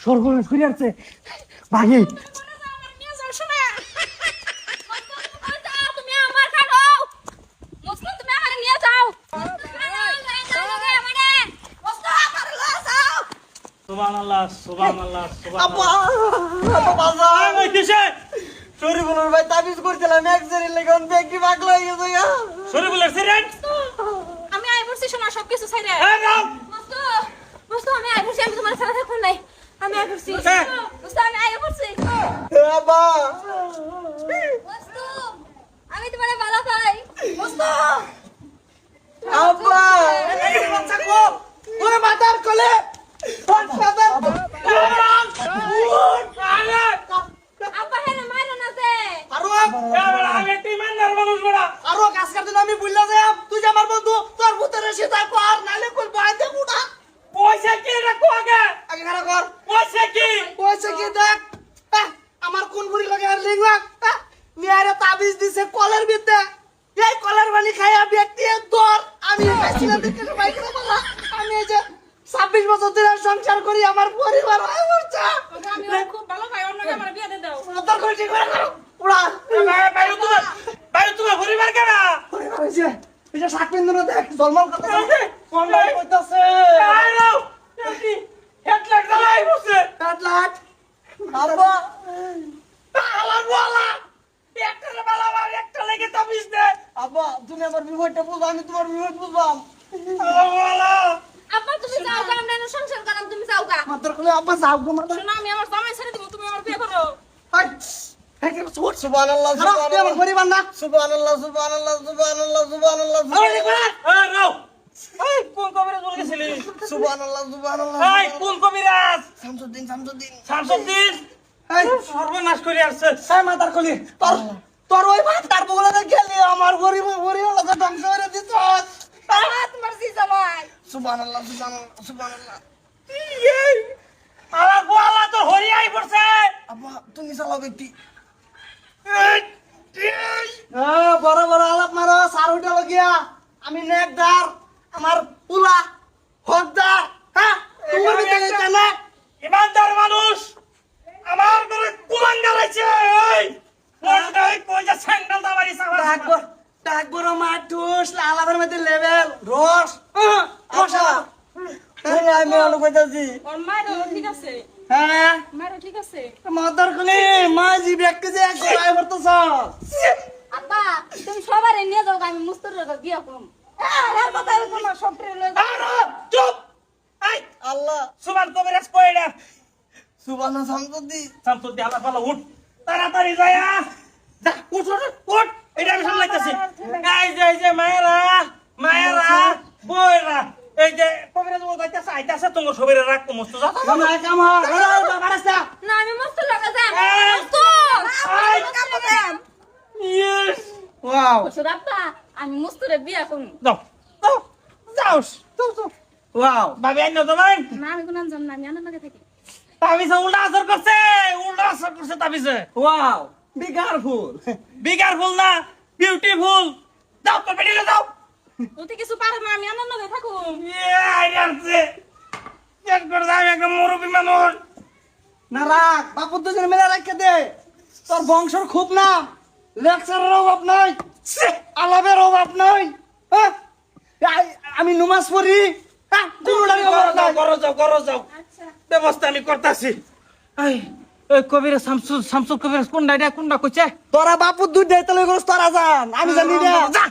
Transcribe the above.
সর্বনাশ করে আসছে ভাগি। সুবহানাল্লাহ সুবহানাল্লাহ সুবহানাল্লাহ। ওই কিসে? শরীফুলের ভাই তাবিজ করছিলাম একজনের লেগে ব্যক্তি পাগল হয়ে গেছে গা। শরীফুলের সিগারেট আমি আই বলছি শোনা সবকিছু ছাইরে। এই নাও। দোস্ত দোস্ত আমি আই বলছি, আমি তোমার সাথে থাকব নাই। আমি আই বলছি হ্যাঁ। দোস্ত, আমি আই বলছি আব্বা দোস্ত, আমি তোমারে ভালো পাই দোস্ত। আব্বা এই বাচ্চা কো ওরে মাথার কোলে আব্বা হেলে মারো না তে। আরো কাজ করতে আমি বুঝলা যে তুই যে আমার বন্ধু তোর ভূতের সেটা কর নালে কই বাইতে উঠা পয়সা কি রাখো আগে? আগে খারাপ কর পয়সা কি? কইছে কি দেখ আমার কোন বুড়ি লাগে আর লিং লাগ নিয়ারে তাবিজ দিছে কলের ভিতরে এই কলের পানি খাইয়া ব্যক্তি তোর আমি খাইছিলাম দেখে ভাই করে বলা আমি এই যে 26 বছর ধরে সংসার করি আমার পরিবার হয়ে পড়ছে আমি ওর খুব ভালো পাই, অন্যকে আমার বিয়ে দিয়ে দাও। তোর কই ঠিক করে করো পুরা বাইরে তোমার পরিবার কেনা? পরিবার হইছে এই যে শাক পিন্দুনো দেখ জলমল করতেছে কোন ভাই কইতাছে হেডলাইট জ্বালাই বসে কাটলাট আব্বা আলা বলা একটা বেলা আর একটা লেগে তাবিজ দে। আব্বা তুমি আমার বিপদটা বুঝো আমি তোমার বিপদ বুঝলাম আলা বলা আব্বা তুমি যাও গা, আমরা এনে সংসার করাম, তুমি যাও গা। মাত্র করে আব্বা যাও গো মাত্র শোনো আমি আমার জামাই ছেড়ে দিব, তুমি আমার বিয়ে করো। সুবহানাল্লাহ সুবহানাল্লাহ পরিবার না সুবহানাল্লাহ সুবহানাল্লাহ সুবহানাল্লাহ সুবহানাল্লাহ এই নাও। এই কোন কবিরাজ বলে গেছিলি? সুবহানাল্লাহ সুবহানাল্লাহ এই কোন কবিরাজ? শামসুদ্দিন শামসুদ্দিন এই সর্বনাশ করে আসছে। এই মাতার কলি তোর তোর ওই মাতার বগলে গেলি আমার গরিব লাগে ধ্বংস করে দিছস তোমার জি জামাই। সুবহানাল্লাহ সুবহানাল্লাহ সুবহানাল্লাহ এই আলা গোয়ালা তো হরিয়াই পড়ছে। আব্বা তুমি চালাও ব্যক্তি এই বড় বড় আলাপ মারো সারুটা লগিয়া আমি নেকদার আমার পুলা হকদার হ্যাঁ তোমার ভিতরে কেন ইমানদার মানুষ আমার ঘরে কুলাঙ্গার আছে। এই ওই কই যা স্যান্ডেল দামারি সাবা। ডাকবর মাঠুস লালাবের মধ্যে লেভেল রস রসা আমি আলো কইতাছি ওর মায়েরও ঠিক আছে, হ্যাঁ মায়েরও ঠিক আছে। মাদার কলি মাঝি ব্যক্তি যে গলায় ভরতেছ আব্বা তুমি সবারে নিয়ে যাও গা, আমি মুস্তুরের বিয়ে করব। আর কথা তোমার সব ট্রেলে আরে চুপ। এই আল্লাহ সুমান কবিরাজ কইরা সুবহানাল্লাহ শামসুদ্দিন শামসুদ্দিন আলা পালা উঠ তাড়াতাড়ি যায়া যা উঠ উঠ উঠ। এটা আমি সামলাইতেছি। এই যে মায়েরা বইরা এই যে কবিরাজ বল যাইতেছে আইতাছে তোমার সবেরে রাখ মস্ত যা। কামা কামা বাড়াসা না, আমি মুস্তুর লগে যাম। এই, মুস্তুর যাম। ইয়েস ওয়াও বসুর আব্বা আমি মুস্তুরে বিয়ে করব। যাও যাও যাও ওয়াও ভাবি আইনো তোমার না আমি কোন জান না, আমি আনার লগে থাকি। তাবিজে উল্টা আসর করছে তাবিজে। ওয়াও বি কেয়ারফুল বিগার ফুল না বিউটিফুল। যাও তো বেরিয়ে যাও। ওতে কিছু পারে না, আমি আনার লগে থাকুম। আইয়াছে চেক করে দাও একটা মুরব্বী মানুষ। না রাখ বাপু দুজন মিলে রাখকে দে তোর বংশের খুব না লেকচারের অভাব নাই আলাপের অভাব নাই হ্যাঁ? আমি নমাজ পড়ি হ্যাঁ কোনোটারই অভাব নাই করো যাও আচ্ছা ব্যবস্থা আমি করতেছি। এই কবিরা শামসুল কবিরা কোনটা কইছে? তোরা বাপু দুধ দেয় তাহলে তোরা জান আমি জানি না যা